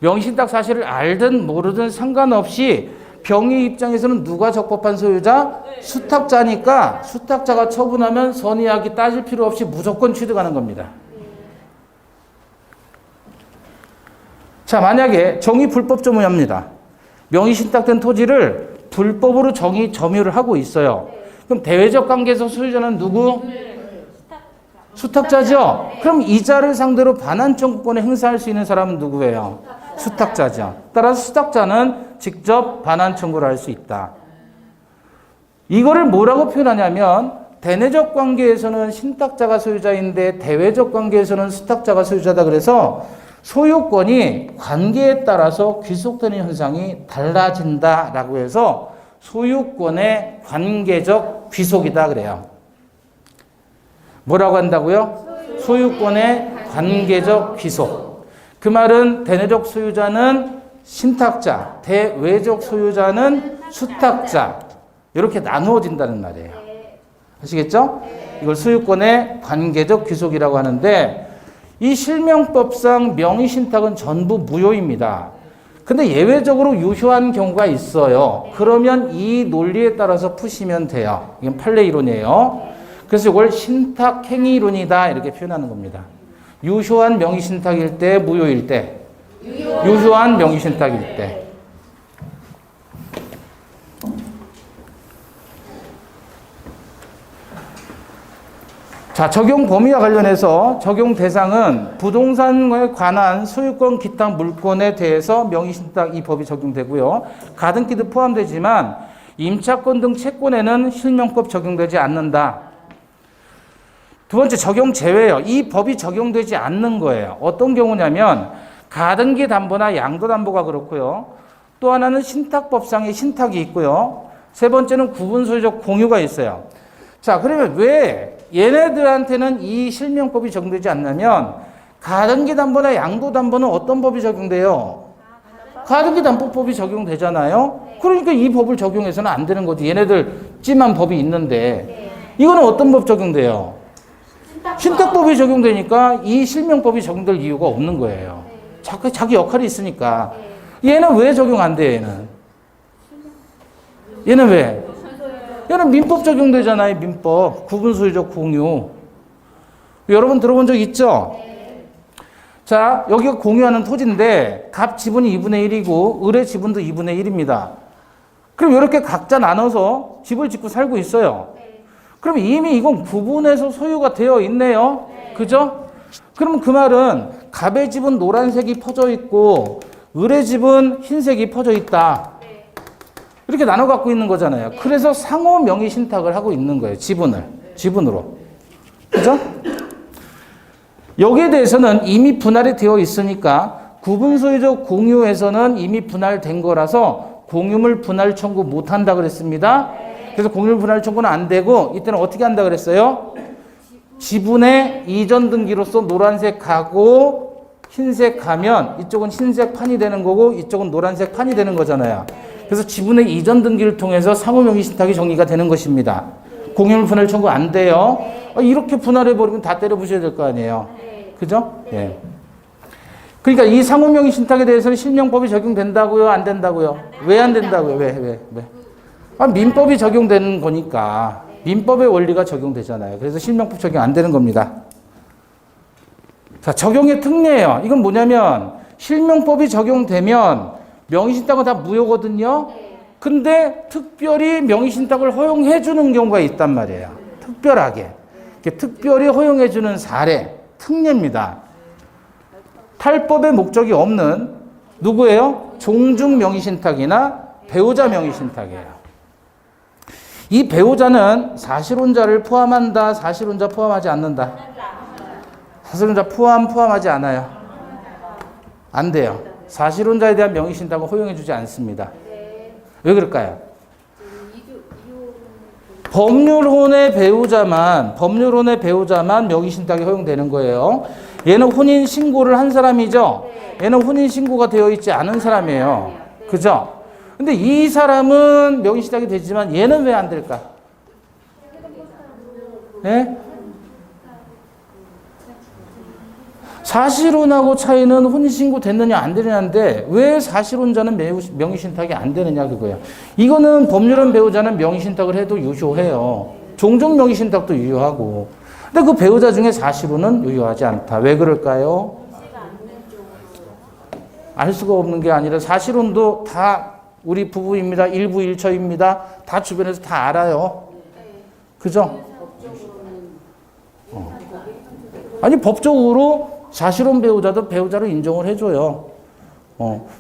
[SPEAKER 1] 명의신탁 사실을 알든 모르든 상관없이 병의 입장에서는 누가 적법한 소유자? 수탁자니까 수탁자가 처분하면 선의하기 따질 필요 없이 무조건 취득하는 겁니다. 자, 만약에 정의 불법 점유합니다. 명의신탁된 토지를 불법으로 정의 점유를 하고 있어요. 그럼 대외적 관계에서 소유자는 누구? 수탁자죠. 그럼 이자를 상대로 반환 청구권을 행사할 수 있는 사람은 누구예요? 수탁자죠. 따라서 수탁자는 직접 반환 청구를 할 수 있다. 이거를 뭐라고 표현하냐면 대내적 관계에서는 신탁자가 소유자인데 대외적 관계에서는 수탁자가 소유자다. 그래서 소유권이 관계에 따라서 귀속되는 현상이 달라진다라고 해서 소유권의 관계적 귀속이다 그래요. 뭐라고 한다고요? 소유권의 관계적 귀속. 그 말은 대내적 소유자는 신탁자, 대외적 소유자는 수탁자. 이렇게 나누어진다는 말이에요. 아시겠죠? 이걸 소유권의 관계적 귀속이라고 하는데 이 실명법상 명의신탁은 전부 무효입니다. 근데 예외적으로 유효한 경우가 있어요. 그러면 이 논리에 따라서 푸시면 돼요. 이건 판례 이론이에요. 그래서 이걸 신탁행위론이다 이렇게 표현하는 겁니다. 유효한 명의신탁일 때, 무효일 때. 유효한 명의신탁일 때. 자, 적용 범위와 관련해서 적용 대상은 부동산에 관한 소유권 기타 물권에 대해서 명의신탁 이 법이 적용되고요. 가등기도 포함되지만 임차권 등 채권에는 실명법 적용되지 않는다. 두 번째 적용 제외예요. 이 법이 적용되지 않는 거예요. 어떤 경우냐면 가등기 담보나 양도 담보가 그렇고요. 또 하나는 신탁법상의 신탁이 있고요. 세 번째는 구분 소유적 공유가 있어요. 자, 그러면 왜 얘네들한테는 이 실명법이 적용되지 않냐면 가등기 담보나 양도 담보는 어떤 법이 적용돼요? 가등기 담보법이 적용되잖아요. 그러니까 이 법을 적용해서는 안 되는 거지. 얘네들 찜한 법이 있는데 이거는 어떤 법 적용돼요? 신탁법이 적용되니까 이 실명법이 적용될 이유가 없는 거예요. 자기 역할이 있으니까. 얘는 왜 적용 안 돼, 얘는 왜? 얘는 민법 적용되잖아요, 민법. 구분소유적 공유. 여러분 들어본 적 있죠? 자, 여기가 공유하는 토지인데 갑 지분이 2분의 1이고 을의 지분도 2분의 1입니다. 그럼 이렇게 각자 나눠서 집을 짓고 살고 있어요. 그럼 이미 이건 구분해서 소유가 되어 있네요. 그죠? 그럼 그 말은 갑의 집은 노란색이 퍼져 있고 을의 집은 흰색이 퍼져 있다. 이렇게 나눠 갖고 있는 거잖아요. 그래서 상호 명의 신탁을 하고 있는 거예요. 지분으로. 그죠? 여기에 대해서는 이미 분할이 되어 있으니까 구분소유적 공유에서는 이미 분할된 거라서 공유물 분할 청구 못 한다 그랬습니다. 그래서 공유물 분할 청구는 안 되고 이때는 어떻게 한다 그랬어요? 지분의 이전 등기로서 노란색 가고 흰색 가면 이쪽은 흰색 판이 되는 거고 이쪽은 노란색 판이 되는 거잖아요. 그래서 지분의 이전 등기를 통해서 상호명의 신탁이 정리가 되는 것입니다. 공유물 분할 청구 안 돼요. 이렇게 분할해버리면 다 때려 부셔야 될 거 아니에요. 그죠? 예. 그러니까 이 상호명의 신탁에 대해서는 실명법이 적용된다고요? 안 된다고요? 왜 안 된다고요? 왜? 민법이 적용되는 거니까. 민법의 원리가 적용되잖아요. 그래서 실명법 적용 안 되는 겁니다. 자, 적용의 특례예요. 이건 뭐냐면 실명법이 적용되면 명의신탁은 다 무효거든요. 근데 특별히 명의신탁을 허용해 주는 경우가 있단 말이에요. 특별하게. 특별히 허용해 주는 사례, 특례입니다. 탈법의 목적이 없는 누구예요? 종중 명의신탁이나 배우자 명의신탁이에요. 이 배우자는 사실혼자를 포함한다, 사실혼자 포함하지 않는다. 사실혼자 포함하지 않아요. 안 돼요. 사실혼자에 대한 명의신탁은 허용해주지 않습니다. 왜 그럴까요? 법률혼의 배우자만 명의신탁이 허용되는 거예요. 얘는 혼인신고를 한 사람이죠. 얘는 혼인신고가 되어 있지 않은 사람이에요. 그죠? 근데 이 사람은 명의신탁이 되지만 얘는 왜 안 될까? 네? 사실혼하고 차이는 혼인신고 됐느냐 안 되느냐인데 왜 사실혼자는 명의신탁이 안 되느냐 그거예요. 이거는 법률혼 배우자는 명의신탁을 해도 유효해요. 종종 명의신탁도 유효하고. 근데 그 배우자 중에 사실혼은 유효하지 않다. 왜 그럴까요? 알 수가 없는 게 아니라 사실혼도 다 우리 부부입니다. 일부 일처입니다. 다 주변에서 다 알아요. 그죠? 아니 법적으로 사실혼 배우자도 배우자로 인정을 해줘요.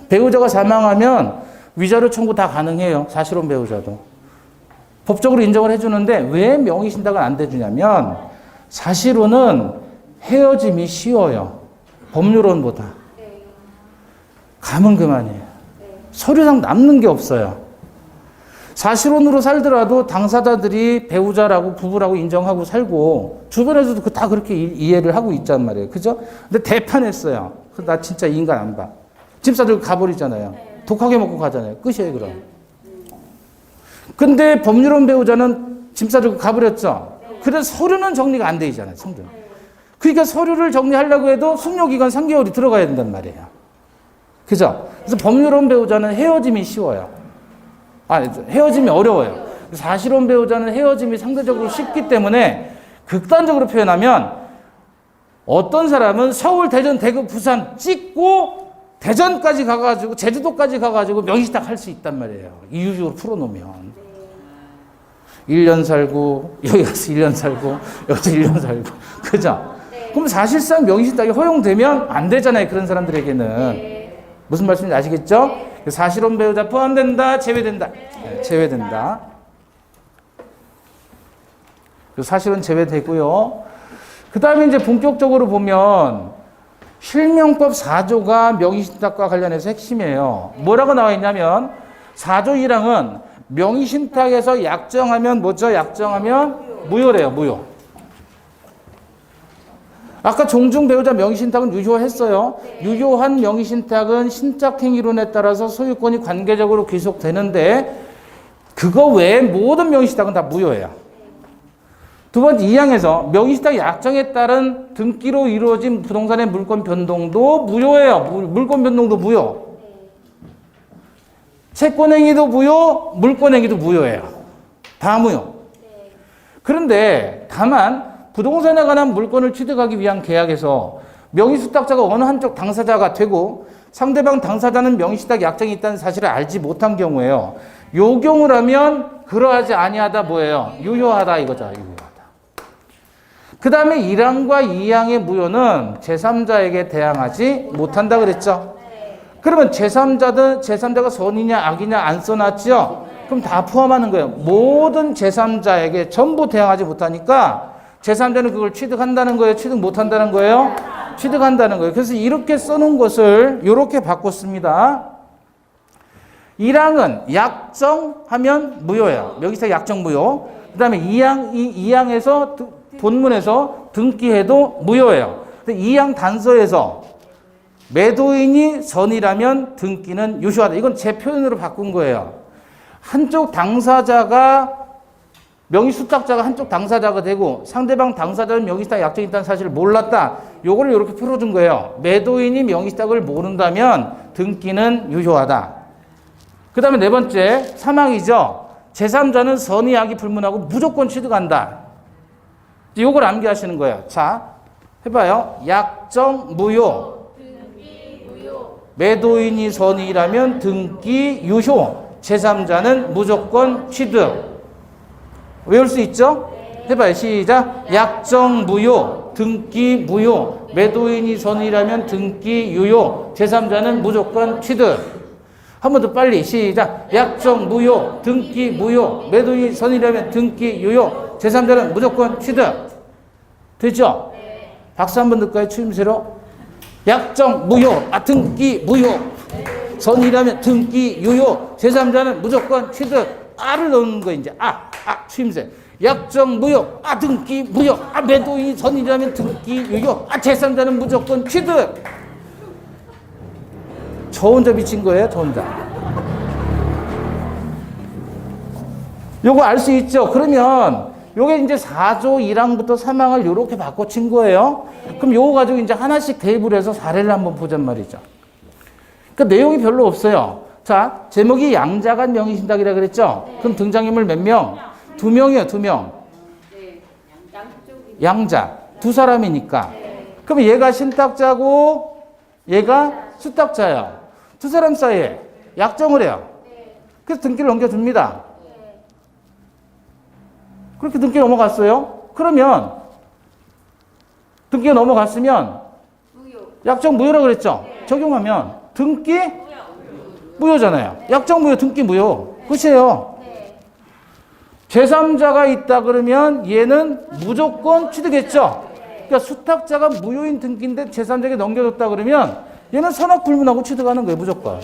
[SPEAKER 1] 배우자가 사망하면 위자료 청구 다 가능해요. 사실혼 배우자도. 법적으로 인정을 해주는데 왜 명의신탁은 안 돼주냐면 사실혼은 헤어짐이 쉬워요. 법률혼보다. 가면 그만이에요. 서류상 남는 게 없어요. 사실혼으로 살더라도 당사자들이 배우자라고 부부라고 인정하고 살고 주변에서도 다 그렇게 이해를 하고 있단 말이에요. 그죠? 근데 대판했어요. 나 진짜 이 인간 안 봐. 집 사들고 가버리잖아요. 독하게 먹고 가잖아요. 끝이에요 그럼. 근데 법률혼 배우자는 짐 싸들고 가버렸죠. 그래서 서류는 정리가 안 돼 있잖아요. 성전. 그러니까 서류를 정리하려고 해도 숙려기간 3개월이 들어가야 된단 말이에요. 그죠? 그래서 법률혼 배우자는 헤어짐이 쉬워요. 헤어짐이 어려워요. 사실혼 배우자는 헤어짐이 상대적으로 쉽기 때문에 극단적으로 표현하면 어떤 사람은 서울, 대전, 대구, 부산 찍고 대전까지 가가지고 제주도까지 가가지고 명의신탁 할 수 있단 말이에요. 이유적으로 풀어놓으면. 1년 살고 여기 가서 1년 살고 여기서 1년 살고 그죠?
[SPEAKER 2] 네.
[SPEAKER 1] 그럼 사실상 명의신탁이 허용되면 안 되잖아요. 그런 사람들에게는.
[SPEAKER 2] 네.
[SPEAKER 1] 무슨 말씀인지 아시겠죠?
[SPEAKER 2] 네.
[SPEAKER 1] 사실혼 배우자 포함된다, 제외된다. 네, 제외된다. 사실은 제외되고요. 그 다음에 이제 본격적으로 보면 실명법 4조가 명의신탁과 관련해서 핵심이에요. 뭐라고 나와 있냐면 4조 1항은 명의신탁에서 약정하면 뭐죠? 약정하면 무효래요. 무효. 아까 종중 배우자 명의신탁은 유효했어요. 유효한 명의신탁은 신탁행위론에 따라서 소유권이 관계적으로 귀속되는데 그거 외에 모든 명의신탁은 다 무효예요. 두 번째 2항에서 명의신탁 약정에 따른 등기로 이루어진 부동산의 물권 변동도 무효예요. 물권 변동도 무효. 채권행위도 무효, 물권행위도 무효예요. 다 무효. 그런데 다만 부동산에 관한 물권을 취득하기 위한 계약에서 명의수탁자가 어느 한쪽 당사자가 되고 상대방 당사자는 명의신탁 약정이 있다는 사실을 알지 못한 경우에요. 요 경우라면 그러하지 아니하다 뭐예요? 유효하다 이거죠. 유효하다. 그 다음에 1항과 2항의 무효는 제3자에게 대항하지 못한다 그랬죠. 그러면 제3자가 선이냐 악이냐 안 써놨죠? 그럼 다 포함하는 거예요. 모든 제3자에게 전부 대항하지 못하니까 제3자는 그걸 취득한다는 거예요? 취득 못한다는 거예요? 취득한다는 거예요. 그래서 이렇게 써놓은 것을 이렇게 바꿨습니다. 1항은 약정하면 무효예요. 여기서 약정 무효. 그 다음에 2항에서 본문에서 등기해도 무효예요. 근데 2항 단서에서 매도인이 선이라면 등기는 유효하다. 이건 제 표현으로 바꾼 거예요. 한쪽 당사자가 명의수탁자가 한쪽 당사자가 되고 상대방 당사자는 명의수탁 약정이 있다는 사실을 몰랐다. 요거를 이렇게 풀어준 거예요. 매도인이 명의수탁을 모른다면 등기는 유효하다. 그 다음에 네 번째 3항이죠. 제3자는 선의 악이 불문하고 무조건 취득한다. 요걸 암기하시는 거예요. 자, 해봐요. 약정 무효.
[SPEAKER 2] 등기 무효.
[SPEAKER 1] 매도인이 선의라면 등기 유효. 제3자는 무조건 취득. 외울 수 있죠? 해봐요. 시작. 약정 무효. 등기 무효. 매도인이 선의라면 등기 유효. 제3자는 무조건 취득. 한 번 더 빨리. 시작. 약정 무효. 등기 무효. 매도인이 선의라면 등기 유효. 제3자는 무조건 취득. 되죠?
[SPEAKER 2] 네.
[SPEAKER 1] 박수 한 번 넣을까요? 추임새로. 약정 무효. 등기 무효. 선의라면 등기 유효. 제3자는 무조건 취득. 아를 넣는 거 이제. 추임새. 약정 무효. 등기 무효. 매도인이 선의라면 등기 유효. 제3자는 무조건 취득. 저 혼자 미친 거예요? 저 혼자. 요거 알 수 있죠? 그러면 요게 이제 4조 1항부터 3항을 요렇게 바꿔친 거예요. 그럼 요거 가지고 이제 하나씩 대입을 해서 사례를 한번 보잔 말이죠. 그러니까 내용이 별로 없어요. 자, 제목이 양자간 명의신탁이라 그랬죠? 그럼 등장인물 몇 명? 2명이요, 2명. 양자. 두 사람이니까. 그럼 얘가 신탁자고 얘가 수탁자예요. 두 사람 사이에 약정을 해요. 그래서 등기를 넘겨줍니다. 그렇게 등기 넘어갔어요. 그러면 등기가 넘어갔으면 약정 무효라고 그랬죠. 적용하면 등기 무효잖아요. 약정 무효, 등기 무효. 끝이에요. 제3자가 있다 그러면 얘는 무조건 취득했죠. 그러니까 수탁자가 무효인 등기인데 제3자에게 넘겨줬다 그러면 얘는 선악불문하고 취득하는 거예요. 무조건.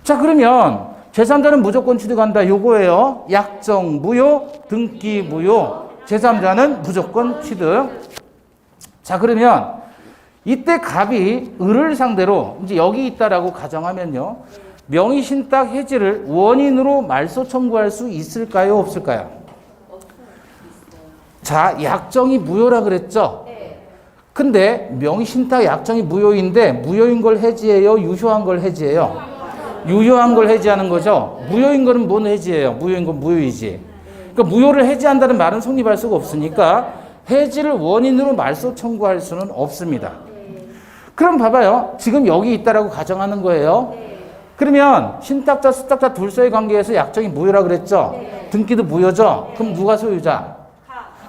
[SPEAKER 1] 자, 그러면 제3자는 무조건 취득한다. 요거예요. 약정 무효, 등기 무효, 제3자는 무조건 취득. 자, 그러면 이때 갑이 을을 상대로 이제 여기 있다라고 가정하면요. 명의신탁 해지를 원인으로 말소 청구할 수 있을까요? 없을까요? 자, 약정이 무효라 그랬죠? 근데 명의신탁 약정이 무효인데 무효인 걸 해지해요? 유효한 걸 해지해요? 유효한 걸 해지하는 거죠. 무효인 거는 뭔 해지예요? 무효인 건 무효이지. 그러니까 무효를 해지한다는 말은 성립할 수가 없으니까 해지를 원인으로 말소 청구할 수는 없습니다. 그럼 봐봐요. 지금 여기 있다라고 가정하는 거예요. 그러면 신탁자, 수탁자 둘 사이 관계에서 약정이 무효라 그랬죠. 등기도 무효죠? 그럼 누가 소유자?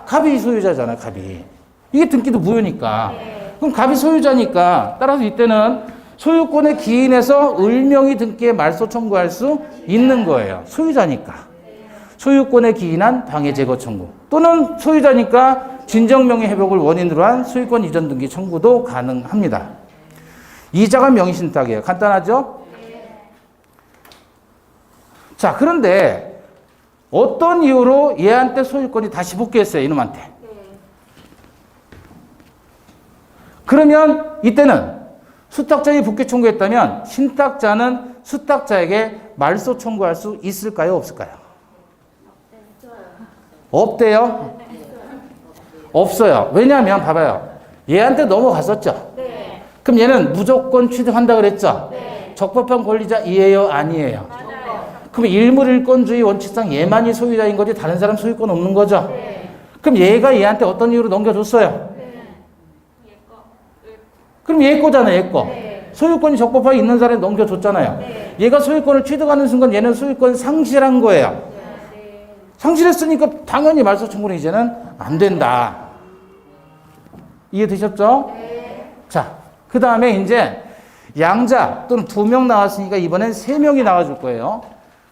[SPEAKER 1] 갑이 소유자잖아요, 갑이. 이게 등기도 무효니까. 그럼 갑이 소유자니까 따라서 이때는 소유권의 기인에서 을명의 등기에 말소 청구할 수 있는 거예요. 소유자니까. 소유권에 기인한 방해 제거 청구. 또는 소유자니까 진정명의 회복을 원인으로 한 소유권 이전 등기 청구도 가능합니다. 이자가 명의신탁이에요. 간단하죠? 자, 그런데 어떤 이유로 얘한테 소유권이 다시 복귀했어요, 이놈한테. 그러면 이때는 수탁자의 복귀 청구했다면 신탁자는 수탁자에게 말소 청구할 수 있을까요, 없을까요? 없대요? 없어요. 왜냐하면 봐봐요. 얘한테 넘어갔었죠? 그럼 얘는 무조건 취득한다 그랬죠? 적법한 권리자이에요, 아니에요? 그럼 일물일권주의 원칙상 얘만이 소유자인 거지 다른 사람 소유권 없는 거죠? 그럼 얘가 얘한테 어떤 이유로 넘겨줬어요? 그럼 얘 거잖아요, 얘 거. 소유권이 적법하게 있는 사람이 넘겨줬잖아요. 얘가 소유권을 취득하는 순간 얘는 소유권 상실한 거예요. 상실했으니까 당연히 말소 청구는 이제는 안 된다. 이해되셨죠? 자, 그 다음에 이제 양자 또는 2명 나왔으니까 이번엔 3명이 나와줄 거예요.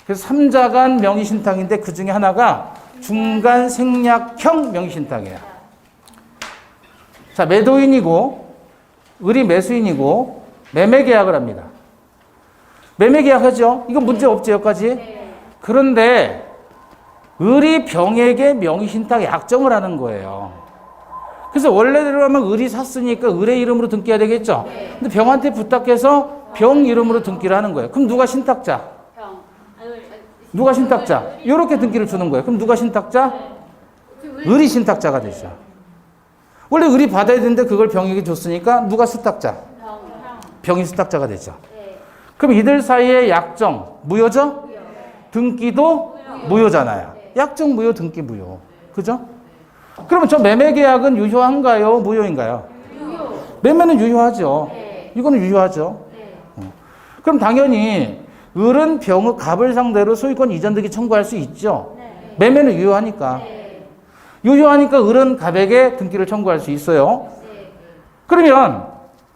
[SPEAKER 1] 그래서 3자간 명의신탁인데 그 중에 하나가 중간 생략형 명의신탁이에요. 자, 매도인이고 을이 매수인이고 매매계약을 합니다. 매매계약하죠? 이건 문제 없죠, 여기까지? 그런데 을이 병에게 명의신탁 약정을 하는 거예요. 그래서 원래대로 하면 을이 샀으니까 을의 이름으로 등기해야 되겠죠? 근데 병한테 부탁해서 병 이름으로 등기를 하는 거예요. 그럼 누가 신탁자? 누가 신탁자? 이렇게 등기를 주는 거예요. 그럼 누가 신탁자? 을이 신탁자가 되죠. 원래 을이 받아야 되는데 그걸 병에게 줬으니까 누가 수탁자? 병이 수탁자가 되죠. 그럼 이들 사이의 약정 무효죠? 등기도 무효잖아요. 약정 무효, 등기 무효. 그죠? 그러면 저 매매 계약은 유효한가요? 무효인가요? 매매는 유효하죠. 이거는 유효하죠. 그럼 당연히 을은 병의 갑을 상대로 소유권 이전 등기 청구할 수 있죠. 매매는 유효하니까. 유효하니까 을은 갑에게 등기를 청구할 수 있어요. 그러면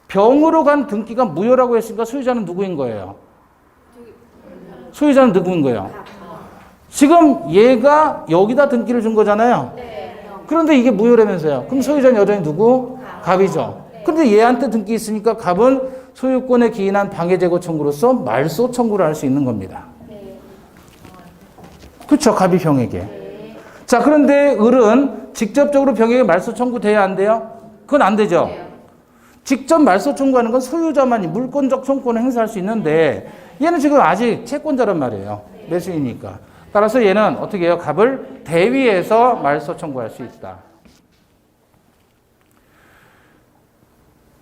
[SPEAKER 1] 병으로 간 등기가 무효라고 했으니까 소유자는 누구인 거예요? 소유자는 누구인 거예요? 지금 얘가 여기다 등기를 준 거잖아요. 그런데 이게 무효라면서요. 그럼 소유자는 여전히 누구? 갑이죠. 그런데 얘한테 등기 있으니까 갑은 소유권에 기인한 방해 제거 청구로서 말소 청구를 할 수 있는 겁니다. 그렇죠. 갑이 병에게. 자, 그런데 을은 직접적으로 병에게 말소 청구돼야 안 돼요? 그건 안 되죠. 직접 말소 청구하는 건 소유자만이 물권적 청구권을 행사할 수 있는데 얘는 지금 아직 채권자란 말이에요. 매수이니까. 따라서 얘는 어떻게 해요? 갑을 대위해서 말소 청구할 수 있다.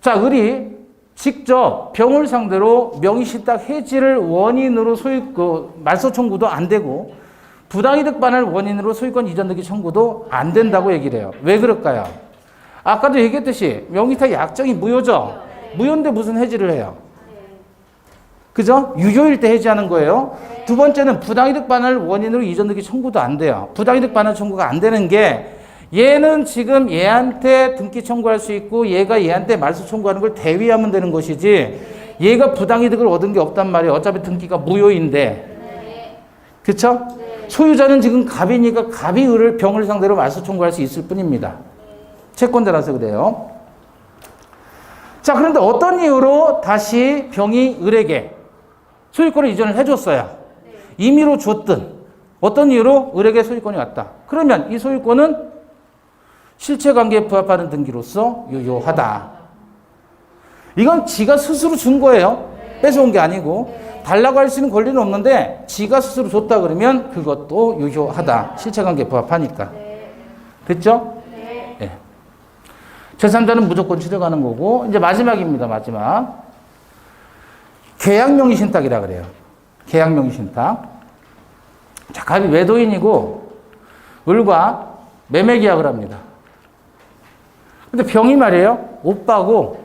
[SPEAKER 1] 자, 을이 직접 병을 상대로 명의신탁 해지를 원인으로 말소 청구도 안 되고 부당이득 반환을 원인으로 소유권 이전 등기 청구도 안 된다고 얘기를 해요. 왜 그럴까요? 아까도 얘기했듯이 명의신탁 약정이 무효죠. 무효인데 무슨 해지를 해요? 그죠? 유효일 때 해지하는 거예요. 두 번째는 부당이득 반환을 원인으로 이전 등기 청구도 안 돼요. 부당이득 반환 청구가 안 되는 게 얘는 지금 얘한테 등기 청구할 수 있고 얘가 얘한테 말소 청구하는 걸 대위하면 되는 것이지 얘가 부당이득을 얻은 게 없단 말이에요. 어차피 등기가 무효인데. 그쵸? 소유자는 지금 갑이니까 갑이 을을 병을 상대로 말소 청구할 수 있을 뿐입니다. 채권자라서 그래요. 자, 그런데 어떤 이유로 다시 병이 을에게 소유권을 이전을 해줬어요. 임의로 줬든 어떤 이유로 을에게 소유권이 왔다. 그러면 이 소유권은 실체관계에 부합하는 등기로서 유효하다. 이건 지가 스스로 준 거예요. 뺏어온 게 아니고. 달라고 할 수 있는 권리는 없는데 지가 스스로 줬다 그러면 그것도 유효하다. 실체관계에 부합하니까. 됐죠? 네. 제3자는 무조건 취득하는 거고 이제 마지막입니다. 마지막. 계약명의신탁이라 그래요. 계약명의신탁. 자, 갑이 매도인이고 을과 매매계약을 합니다. 근데 병이 말이에요. 오빠고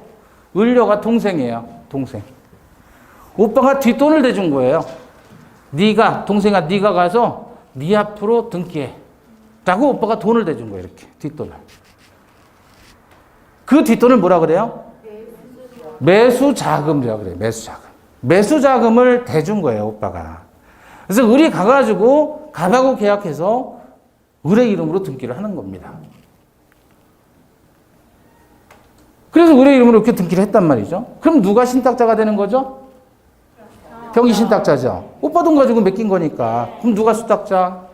[SPEAKER 1] 을녀가 동생이에요. 동생. 오빠가 뒷돈을 대준 거예요. 네가 동생아 네가 가서 네 앞으로 등기해. 라고 오빠가 돈을 대준 거예요. 이렇게 뒷돈을. 그 뒷돈을 뭐라 그래요? 매수자금이라고 그래요. 매수자금. 매수자금을 대준 거예요. 오빠가. 그래서 을이 가가지고 갑하고 계약해서 을의 이름으로 등기를 하는 겁니다. 그래서 을의 이름으로 이렇게 등기를 했단 말이죠. 그럼 누가 신탁자가 되는 거죠? 병이 신탁자죠. 오빠 돈 가지고 맡긴 거니까. 그럼 누가 수탁자?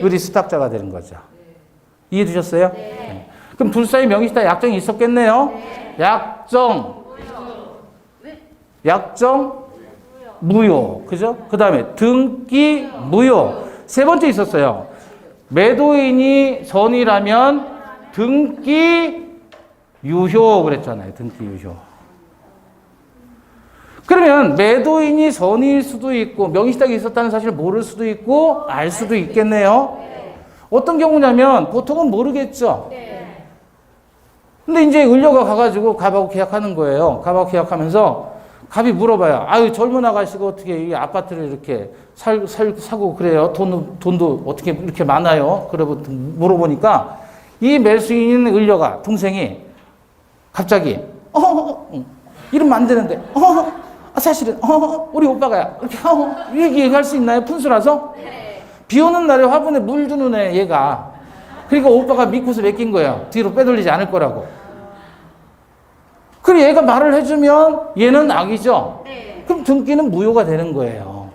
[SPEAKER 1] 을이 수탁자가 되는 거죠. 이해되셨어요? 네. 그럼 둘 사이 명의신탁 약정이 있었겠네요. 약정 무효. 그죠? 그 다음에 등기 무효. 세 번째 있었어요. 매도인이 선이라면 등기 유효 그랬잖아요. 등기 유효. 그러면 매도인이 선일 수도 있고 명의신탁이 있었다는 사실을 모를 수도 있고 알 수도 있겠네요. 어떤 경우냐면 보통은 모르겠죠. 근데 이제 을료가 가가지고 갑하고 계약하는 거예요. 갑하고 계약하면서 갑이 물어봐요. 아유, 젊은 아가씨가 어떻게 이 아파트를 이렇게 사고 그래요? 돈도 어떻게 이렇게 많아요? 그러고 물어보니까 이 매수인인 을료가, 동생이 갑자기, 이러면 안 되는데, 사실은, 우리 오빠가야. 이렇게 얘기할 수 있나요? 푼수라서? 비 오는 날에 화분에 물 주는 애, 얘가. 그러니까 오빠가 믿고서 맡긴 거예요. 뒤로 빼돌리지 않을 거라고. 그리고 얘가 말을 해주면 얘는 악이죠? 그럼 등기는 무효가 되는 거예요.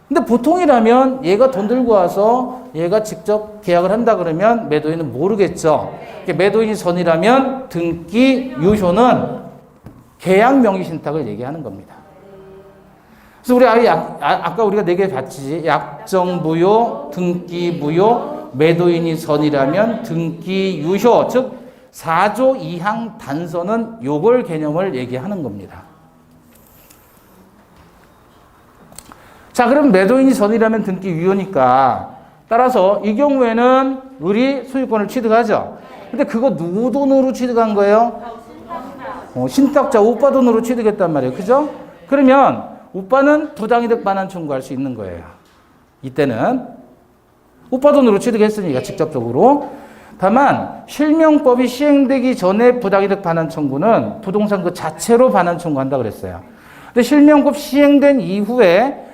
[SPEAKER 1] 근데 보통이라면 얘가 돈 들고 와서 얘가 직접 계약을 한다 그러면 매도인은 모르겠죠. 매도인이 선이라면 등기 유효는 계약 명의신탁을 얘기하는 겁니다. 그래서 우리 아까 우리가 4개 봤지. 약정 무효, 등기 무효, 매도인이 선이라면 등기 유효. 즉 4조 2항 단서는 요걸 개념을 얘기하는 겁니다. 자, 그럼 매도인이 선이라면 등기 유효니까 따라서 이 경우에는 을이 소유권을 취득하죠. 근데 그거 누구 돈으로 취득한 거예요? 신탁자 오빠 돈으로 취득했단 말이에요. 그죠? 그러면 오빠는 부당이득 반환 청구할 수 있는 거예요. 이때는 오빠 돈으로 취득했으니까 직접적으로. 다만 실명법이 시행되기 전에 부당이득 반환 청구는 부동산 그 자체로 반환 청구한다 그랬어요. 근데 실명법이 시행된 이후에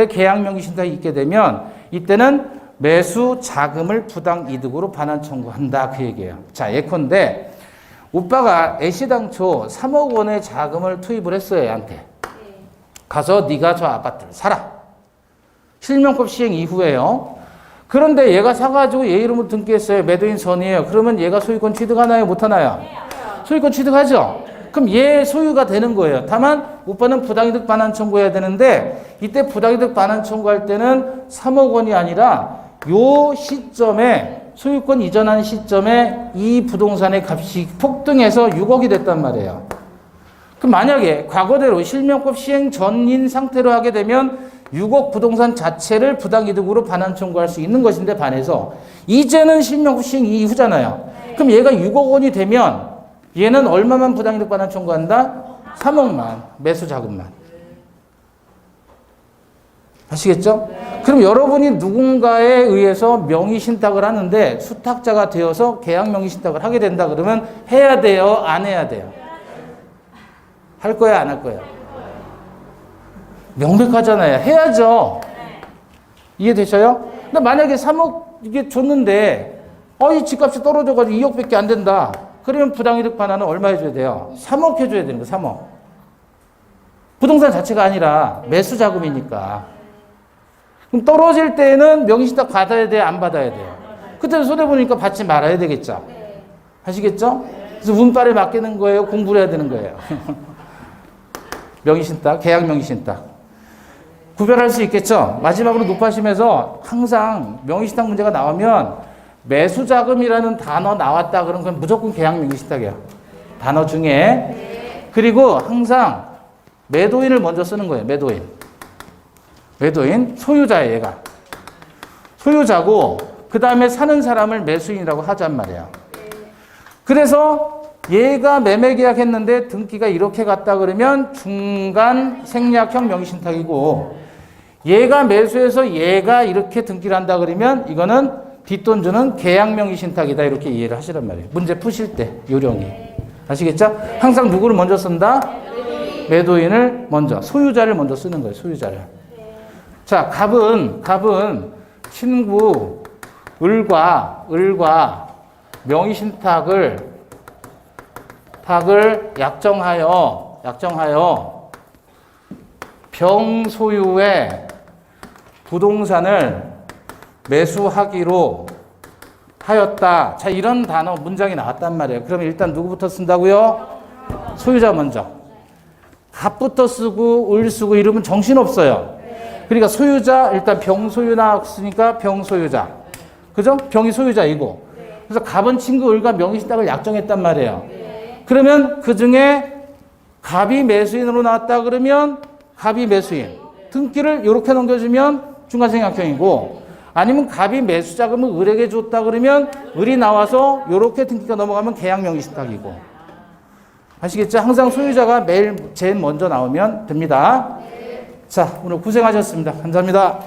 [SPEAKER 1] 계약 명의 신탁이 있게 되면 이때는 매수 자금을 부당 이득으로 반환 청구한다 그 얘기예요. 자, 예컨대 오빠가 애시당초 3억 원의 자금을 투입을 했어요, 얘한테. 가서 네가 저 아파트를 사라. 실명법 시행 이후에요. 그런데 얘가 사가지고 얘 이름으로 등기했어요. 매도인 선이에요. 그러면 얘가 소유권 취득하나요? 못하나요? 소유권 취득하죠? 그럼 얘 소유가 되는 거예요. 다만 오빠는 부당이득 반환 청구해야 되는데 이때 부당이득 반환 청구할 때는 3억 원이 아니라 요 시점에 소유권 이전하는 시점에 이 부동산의 값이 폭등해서 6억이 됐단 말이에요. 그럼 만약에 과거대로 실명법 시행 전인 상태로 하게 되면 6억 부동산 자체를 부당이득으로 반환 청구할 수 있는 것인데 반해서 이제는 실명법 시행 이후잖아요. 그럼 얘가 6억 원이 되면 얘는 얼마만 부당이득 반환 청구한다? 3억만, 매수 자금만. 아시겠죠? 그럼 여러분이 누군가에 의해서 명의신탁을 하는데 수탁자가 되어서 계약 명의신탁을 하게 된다 그러면 해야 돼요? 안 해야 돼요? 할 거야? 안 할 거야? 명백하잖아요. 해야죠. 이해되셔요? 근데 만약에 3억 이게 줬는데 이 집값이 떨어져가지고 2억밖에 안 된다. 그러면 부당이득 반환은 얼마 해줘야 돼요? 3억 해줘야 되는 거예요. 3억. 부동산 자체가 아니라 매수 자금이니까. 그럼 떨어질 때는 명의신탁 받아야 돼요? 안 받아야 돼요? 그때는 손해보니까 받지 말아야 되겠죠? 아시겠죠? 그래서 운빨에 맡기는 거예요? 공부를 해야 되는 거예요? 명의신탁, 계약 명의신탁. 구별할 수 있겠죠? 마지막으로 높아심에서 항상 명의신탁 문제가 나오면 매수자금이라는 단어 나왔다 그러면 그건 무조건 계약 명의신탁이에요. 단어 중에. 그리고 항상 매도인을 먼저 쓰는 거예요. 매도인. 소유자예요, 얘가. 소유자고 그 다음에 사는 사람을 매수인이라고 하잔 말이에요. 그래서 얘가 매매 계약했는데 등기가 이렇게 갔다 그러면 중간 생략형 명의신탁이고 얘가 매수해서 얘가 이렇게 등기를 한다 그러면 이거는 뒷돈 주는 계약명의 신탁이다 이렇게 이해를 하시란 말이에요. 문제 푸실 때 요령이. 아시겠죠? 항상 누구를 먼저 쓴다? 매도인을 먼저, 소유자를 먼저 쓰는 거예요. 소유자를. 자, 갑은 친구 을과 명의 신탁을 약정하여 병소유의 부동산을 매수하기로 하였다. 자, 이런 단어 문장이 나왔단 말이에요. 그러면 일단 누구부터 쓴다고요? 소유자 먼저. 갑부터 쓰고 을 쓰고 이러면 정신없어요. 그러니까 소유자 일단 병소유 나왔으니까 병소유자. 그죠? 병이 소유자이고. 그래서 갑은 친구 을과 명의신탁을 약정했단 말이에요. 그러면 그 중에 갑이 매수인으로 나왔다 그러면 갑이 매수인. 등기를 이렇게 넘겨주면 중간생략형이고, 아니면 갑이 매수자금을 을에게 줬다 그러면 을이 나와서 이렇게 등기가 넘어가면 계약명의신탁이고. 아시겠죠? 항상 소유자가 제일 먼저 나오면 됩니다. 자, 오늘 고생하셨습니다. 감사합니다.